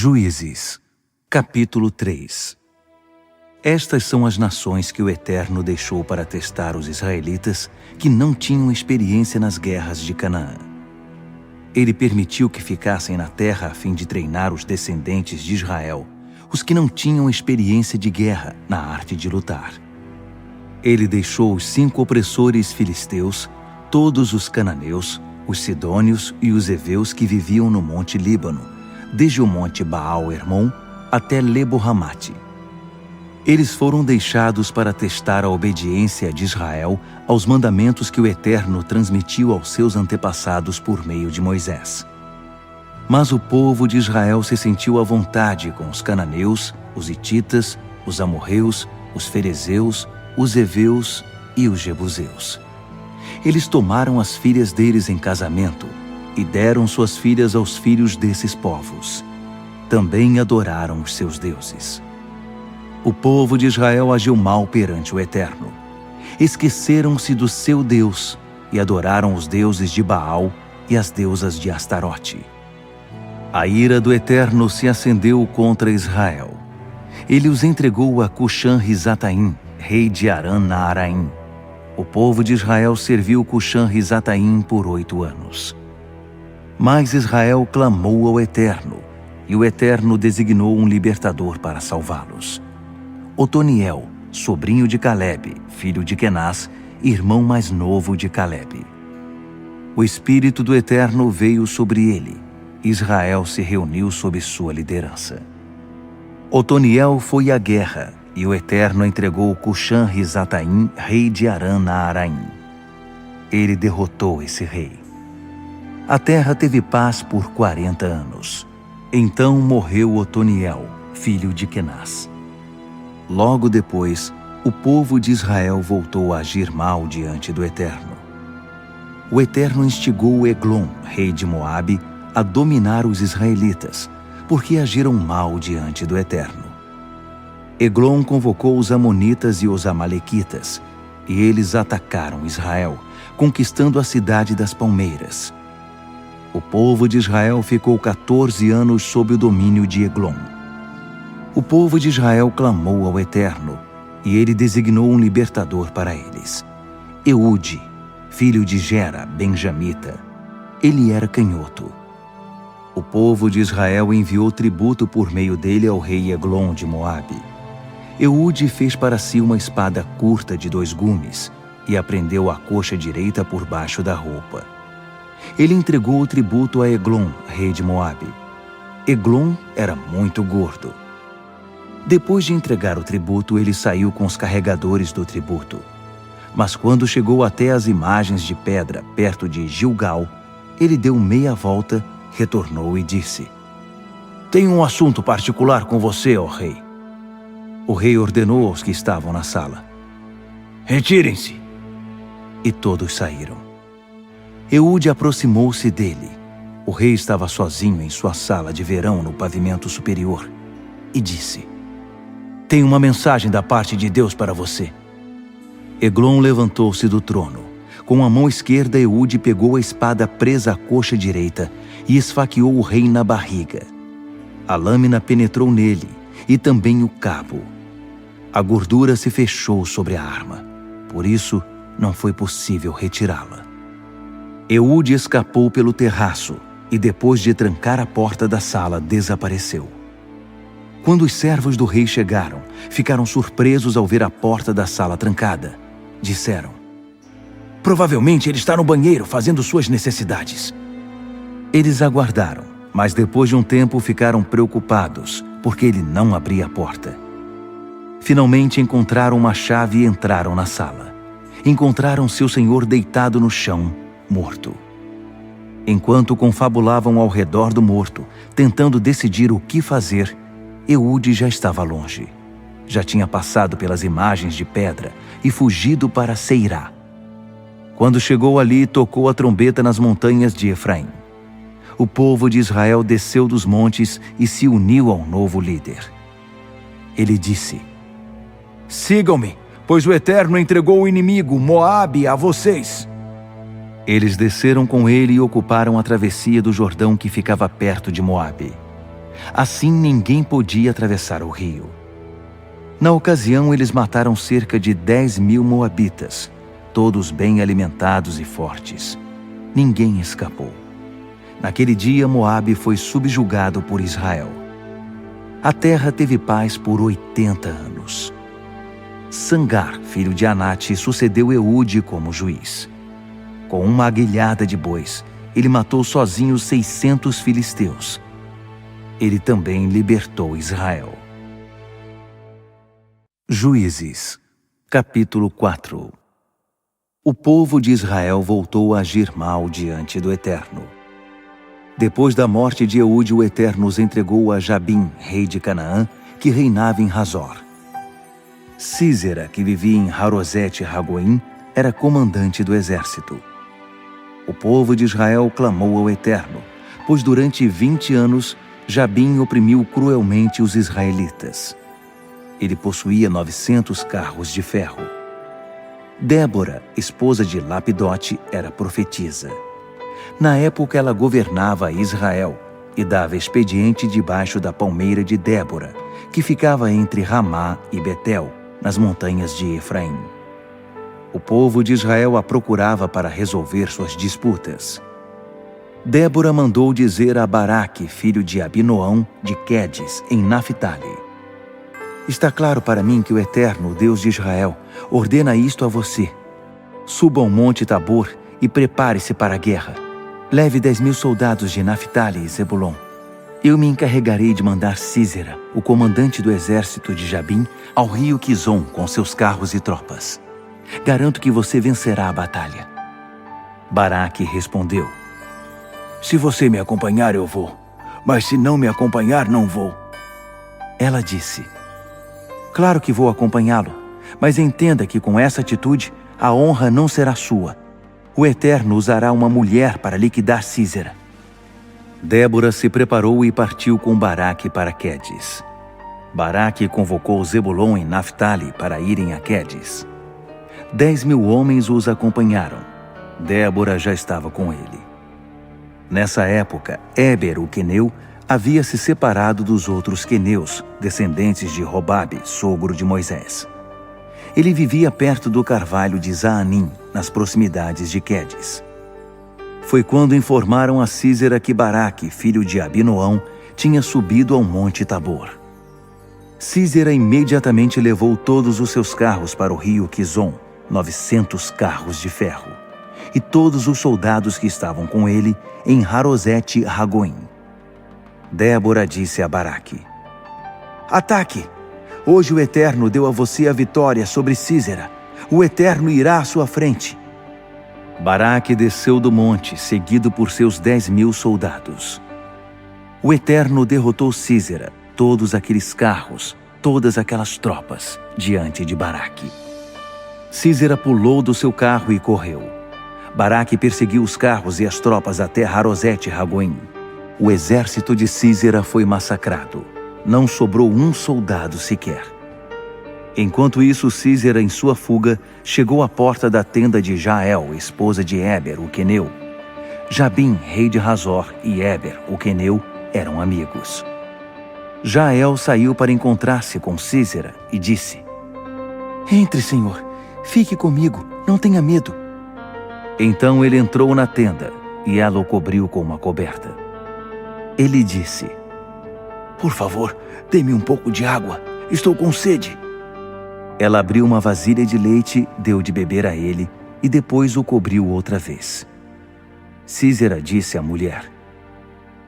Juízes, capítulo 3. Estas são as nações que o Eterno deixou para testar os israelitas que não tinham experiência nas guerras de Canaã. Ele permitiu que ficassem na terra a fim de treinar os descendentes de Israel, os que não tinham experiência de guerra na arte de lutar. Ele deixou os 5 opressores filisteus, todos os cananeus, os sidônios e os heveus que viviam no monte Líbano, desde o monte Baal-Hermon até Lebo-Hamate. Eles foram deixados para testar a obediência de Israel aos mandamentos que o Eterno transmitiu aos seus antepassados por meio de Moisés. Mas o povo de Israel se sentiu à vontade com os cananeus, os hititas, os amorreus, os ferezeus, os heveus e os jebuseus. Eles tomaram as filhas deles em casamento e deram suas filhas aos filhos desses povos. Também adoraram os seus deuses. O povo de Israel agiu mal perante o Eterno. Esqueceram-se do seu Deus e adoraram os deuses de Baal e as deusas de Astarote. A ira do Eterno se acendeu contra Israel. Ele os entregou a Cuxã-Risataim, rei de Aram-Naaraim. O povo de Israel serviu Cuxã-Risataim por 8 anos. Mas Israel clamou ao Eterno, e o Eterno designou um libertador para salvá-los. Otoniel, sobrinho de Calebe, filho de Quenaz, irmão mais novo de Calebe. O Espírito do Eterno veio sobre ele. Israel se reuniu sob sua liderança. Otoniel foi à guerra, e o Eterno entregou Cuxã-Risataim, rei de Aram-Naaraim. Ele derrotou esse rei. A terra teve paz por 40 anos. Então morreu Otoniel, filho de Quenaz. Logo depois, o povo de Israel voltou a agir mal diante do Eterno. O Eterno instigou Eglon, rei de Moabe, a dominar os israelitas, porque agiram mal diante do Eterno. Eglon convocou os amonitas e os amalequitas, e eles atacaram Israel, conquistando a cidade das palmeiras. O povo de Israel ficou 14 anos sob o domínio de Eglon. O povo de Israel clamou ao Eterno, e ele designou um libertador para eles. Eude, filho de Gera, benjamita. Ele era canhoto. O povo de Israel enviou tributo por meio dele ao rei Eglon de Moabe. Eude fez para si uma espada curta de 2 gumes e a prendeu à coxa direita por baixo da roupa. Ele entregou o tributo a Eglon, rei de Moabe. Eglon era muito gordo. Depois de entregar o tributo, ele saiu com os carregadores do tributo. Mas quando chegou até as imagens de pedra perto de Gilgal, ele deu meia volta, retornou e disse: "Tenho um assunto particular com você, ó rei." O rei ordenou aos que estavam na sala: "Retirem-se." E todos saíram. Eude aproximou-se dele. O rei estava sozinho em sua sala de verão no pavimento superior e disse: "Tenho uma mensagem da parte de Deus para você." Eglon levantou-se do trono. Com a mão esquerda, Eude pegou a espada presa à coxa direita e esfaqueou o rei na barriga. A lâmina penetrou nele e também o cabo. A gordura se fechou sobre a arma, por isso não foi possível retirá-la. Eude escapou pelo terraço e, depois de trancar a porta da sala, desapareceu. Quando os servos do rei chegaram, ficaram surpresos ao ver a porta da sala trancada. Disseram: "Provavelmente ele está no banheiro fazendo suas necessidades." Eles aguardaram, mas depois de um tempo ficaram preocupados, porque ele não abria a porta. Finalmente encontraram uma chave e entraram na sala. Encontraram seu senhor deitado no chão, morto. Enquanto confabulavam ao redor do morto, tentando decidir o que fazer, Eude já estava longe. Já tinha passado pelas imagens de pedra e fugido para Seirá. Quando chegou ali, tocou a trombeta nas montanhas de Efraim. O povo de Israel desceu dos montes e se uniu ao novo líder. Ele disse: "Sigam-me, pois o Eterno entregou o inimigo, Moabe, a vocês." Eles desceram com ele e ocuparam a travessia do Jordão que ficava perto de Moabe. Assim ninguém podia atravessar o rio. Na ocasião, eles mataram cerca de 10.000 moabitas, todos bem alimentados e fortes. Ninguém escapou. Naquele dia, Moabe foi subjugado por Israel. A terra teve paz por 80 anos. Sangar, filho de Anate, sucedeu Eude como juiz. Com uma aguilhada de bois, ele matou sozinho 600 filisteus. Ele também libertou Israel. Juízes, capítulo 4. O povo de Israel voltou a agir mal diante do Eterno. Depois da morte de Eude, o Eterno os entregou a Jabim, rei de Canaã, que reinava em Hazor. Sísera, que vivia em Harosete-Ragoim, era comandante do exército. O povo de Israel clamou ao Eterno, pois durante 20 anos Jabim oprimiu cruelmente os israelitas. Ele possuía 900 carros de ferro. Débora, esposa de Lapidote, era profetisa. Na época ela governava Israel e dava expediente debaixo da palmeira de Débora, que ficava entre Ramá e Betel, nas montanhas de Efraim. O povo de Israel a procurava para resolver suas disputas. Débora mandou dizer a Baraque, filho de Abinoão, de Quedes, em Naphtali: Está claro para mim que o Eterno, o Deus de Israel, ordena isto a você. Suba ao monte Tabor e prepare-se para a guerra. Leve 10.000 soldados de Naphtali e Zebulon. Eu me encarregarei de mandar Sísera, o comandante do exército de Jabim, ao rio Quizon com seus carros e tropas. Garanto que você vencerá a batalha. Baraque respondeu: Se você me acompanhar, eu vou. Mas se não me acompanhar, não vou. Ela disse: Claro que vou acompanhá-lo, mas entenda que com essa atitude, a honra não será sua. O Eterno usará uma mulher para liquidar Sísera. Débora se preparou e partiu com Baraque para Quedes. Baraque convocou Zebulon e Naphtali para irem a Quedes. 10.000 homens os acompanharam. Débora já estava com ele. Nessa época, Éber, o queneu, havia se separado dos outros queneus, descendentes de Robabe, sogro de Moisés. Ele vivia perto do carvalho de Zaanim, nas proximidades de Quedes. Foi quando informaram a Sísera que Baraque, filho de Abinoão, tinha subido ao monte Tabor. Sísera imediatamente levou todos os seus carros para o rio Quizon, 900 carros de ferro, e todos os soldados que estavam com ele em Harosete-Ragoim. Débora disse a Baraque: Ataque! Hoje o Eterno deu a você a vitória sobre Sísera. O Eterno irá à sua frente. Baraque desceu do monte, seguido por seus 10.000 soldados. O Eterno derrotou Sísera, todos aqueles carros, todas aquelas tropas, diante de Baraque. Sísera pulou do seu carro e correu. Baraque perseguiu os carros e as tropas até Harosete-Ragoim. O exército de Sísera foi massacrado. Não sobrou um soldado sequer. Enquanto isso, Sísera, em sua fuga, chegou à porta da tenda de Jael, esposa de Éber, o queneu. Jabim, rei de Hazor, e Éber, o queneu, eram amigos. Jael saiu para encontrar-se com Sísera e disse: Entre, senhor, fique comigo, não tenha medo. Então ele entrou na tenda e ela o cobriu com uma coberta. Ele disse: Por favor, dê-me um pouco de água, estou com sede. Ela abriu uma vasilha de leite, deu de beber a ele e depois o cobriu outra vez. Sísera disse à mulher: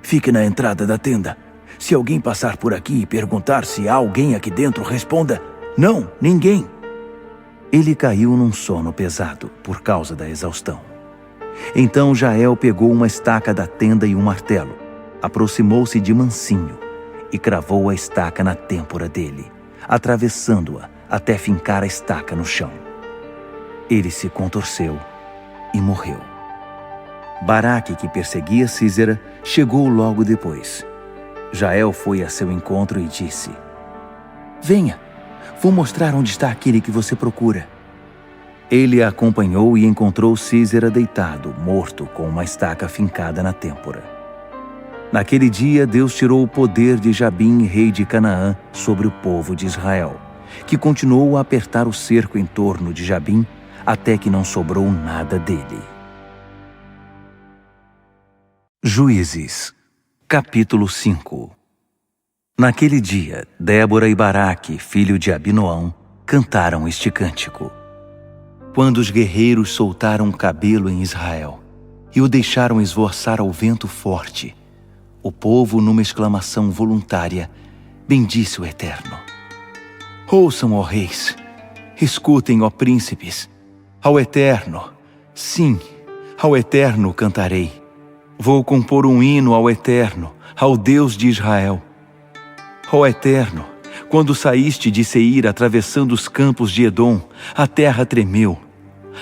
Fique na entrada da tenda. Se alguém passar por aqui e perguntar se há alguém aqui dentro, responda: Não, ninguém. Ele caiu num sono pesado por causa da exaustão. Então Jael pegou uma estaca da tenda e um martelo, aproximou-se de mansinho e cravou a estaca na têmpora dele, atravessando-a até fincar a estaca no chão. Ele se contorceu e morreu. Baraque, que perseguia Sísera, chegou logo depois. Jael foi a seu encontro e disse: Venha, vou mostrar onde está aquele que você procura. Ele a acompanhou e encontrou Sísera deitado, morto, com uma estaca fincada na têmpora. Naquele dia, Deus tirou o poder de Jabim, rei de Canaã, sobre o povo de Israel, que continuou a apertar o cerco em torno de Jabim, até que não sobrou nada dele. Juízes, capítulo 5. Naquele dia, Débora e Baraque, filho de Abinoão, cantaram este cântico. Quando os guerreiros soltaram o cabelo em Israel e o deixaram esvoaçar ao vento forte, o povo, numa exclamação voluntária, bendisse o Eterno. Ouçam, ó reis, escutem, ó príncipes, ao Eterno, sim, ao Eterno cantarei. Vou compor um hino ao Eterno, ao Deus de Israel. Ó Eterno, quando saíste de Seir atravessando os campos de Edom, a terra tremeu.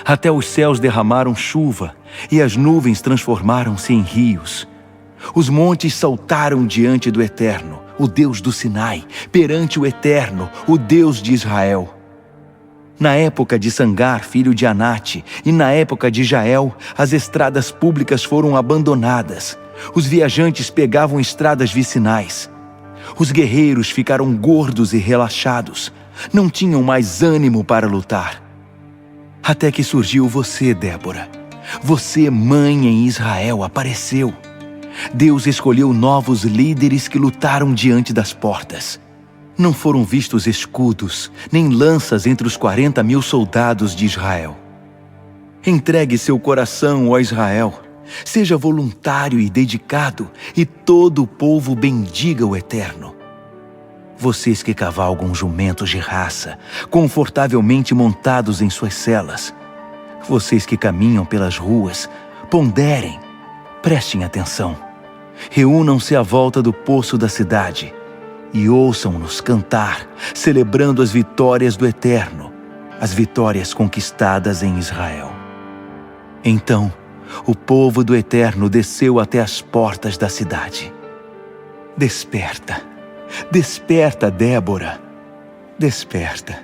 Até os céus derramaram chuva e as nuvens transformaram-se em rios. Os montes saltaram diante do Eterno, o Deus do Sinai, perante o Eterno, o Deus de Israel. Na época de Sangar, filho de Anate, e na época de Jael, as estradas públicas foram abandonadas. Os viajantes pegavam estradas vicinais. Os guerreiros ficaram gordos e relaxados. Não tinham mais ânimo para lutar. Até que surgiu você, Débora. Você, mãe em Israel, apareceu. Deus escolheu novos líderes que lutaram diante das portas. Não foram vistos escudos, nem lanças entre os 40.000 soldados de Israel. Entregue seu coração, ó Israel. Seja voluntário e dedicado, e todo o povo bendiga o Eterno. Vocês que cavalgam jumentos de raça, confortavelmente montados em suas celas. Vocês que caminham pelas ruas, ponderem, prestem atenção. Reúnam-se à volta do poço da cidade e ouçam-nos cantar, celebrando as vitórias do Eterno, as vitórias conquistadas em Israel. Então, o povo do Eterno desceu até as portas da cidade. Desperta, desperta, Débora. Desperta,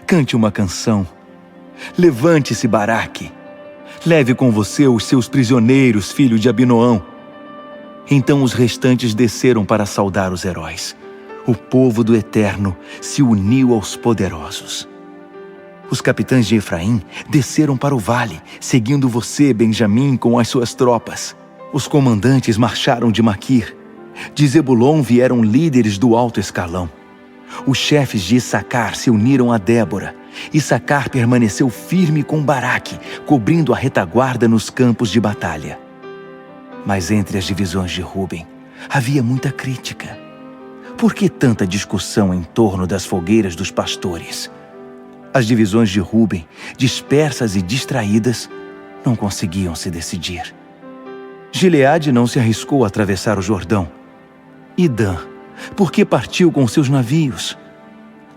cante uma canção. Levante-se, Baraque. Leve com você os seus prisioneiros, filho de Abinoão. Então os restantes desceram para saudar os heróis. O povo do Eterno se uniu aos poderosos. Os capitães de Efraim desceram para o vale, seguindo você, Benjamim, com as suas tropas. Os comandantes marcharam de Maquir. De Zebulon vieram líderes do alto escalão. Os chefes de Issacar se uniram a Débora. Issacar permaneceu firme com Baraque, cobrindo a retaguarda nos campos de batalha. Mas entre as divisões de Ruben, havia muita crítica. Por que tanta discussão em torno das fogueiras dos pastores? As divisões de Ruben, dispersas e distraídas, não conseguiam se decidir. Gileade não se arriscou a atravessar o Jordão. E Dan, por que partiu com seus navios?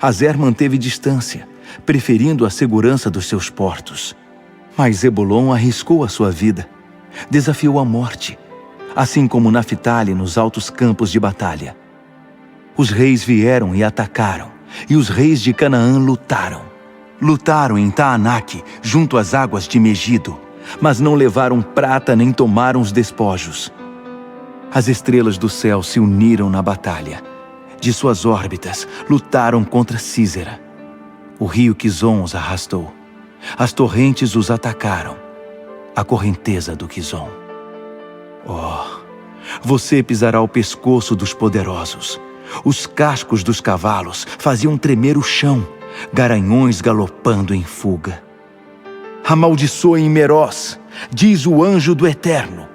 Azer manteve distância, preferindo a segurança dos seus portos. Mas Zebulon arriscou a sua vida, desafiou a morte, assim como Naftali nos altos campos de batalha. Os reis vieram e atacaram, e os reis de Canaã lutaram. Lutaram em Taanaque, junto às águas de Megido, mas não levaram prata nem tomaram os despojos. As estrelas do céu se uniram na batalha. De suas órbitas, lutaram contra Sísera. O rio Quizon os arrastou. As torrentes os atacaram. A correnteza do Quizon. Oh, você pisará o pescoço dos poderosos. Os cascos dos cavalos faziam tremer o chão, garanhões galopando em fuga. Amaldiçoem Meroz, diz o anjo do Eterno.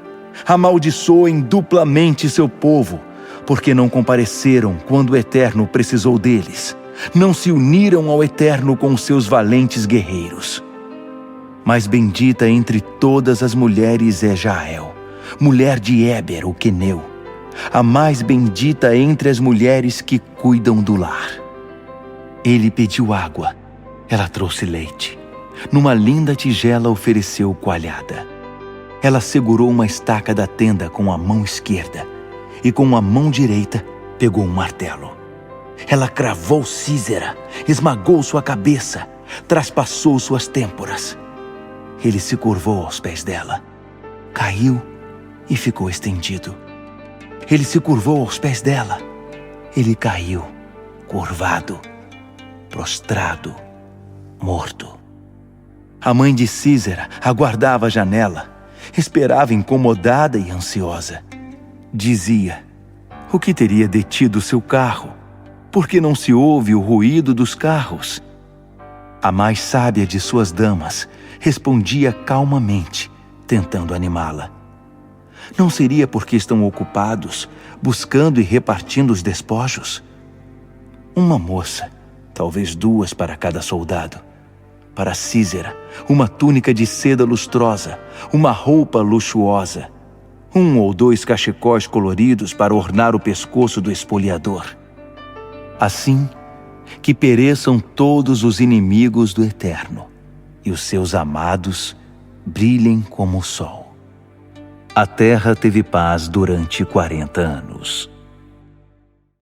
Amaldiçoem duplamente seu povo, porque não compareceram quando o Eterno precisou deles. Não se uniram ao Eterno com seus valentes guerreiros. Mas bendita entre todas as mulheres é Jael, mulher de Éber, o queneu, a mais bendita entre as mulheres que cuidam do lar. Ele pediu água, ela trouxe leite. Numa linda tigela ofereceu coalhada. Ela segurou uma estaca da tenda com a mão esquerda e com a mão direita pegou um martelo. Ela cravou Sísera, esmagou sua cabeça, traspassou suas têmporas. Ele se curvou aos pés dela, caiu e ficou estendido. Ele se curvou aos pés dela. Ele caiu, curvado, prostrado, morto. A mãe de Císera aguardava à janela, esperava incomodada e ansiosa. Dizia: o que teria detido seu carro? Por que não se ouve o ruído dos carros? A mais sábia de suas damas respondia calmamente, tentando animá-la. Não seria porque estão ocupados, buscando e repartindo os despojos? Uma moça, talvez duas para cada soldado. Para Císera, uma túnica de seda lustrosa, uma roupa luxuosa, 1 ou 2 cachecóis coloridos para ornar o pescoço do espoliador. Assim, que pereçam todos os inimigos do Eterno, e os seus amados brilhem como o sol. A terra teve paz durante 40 anos.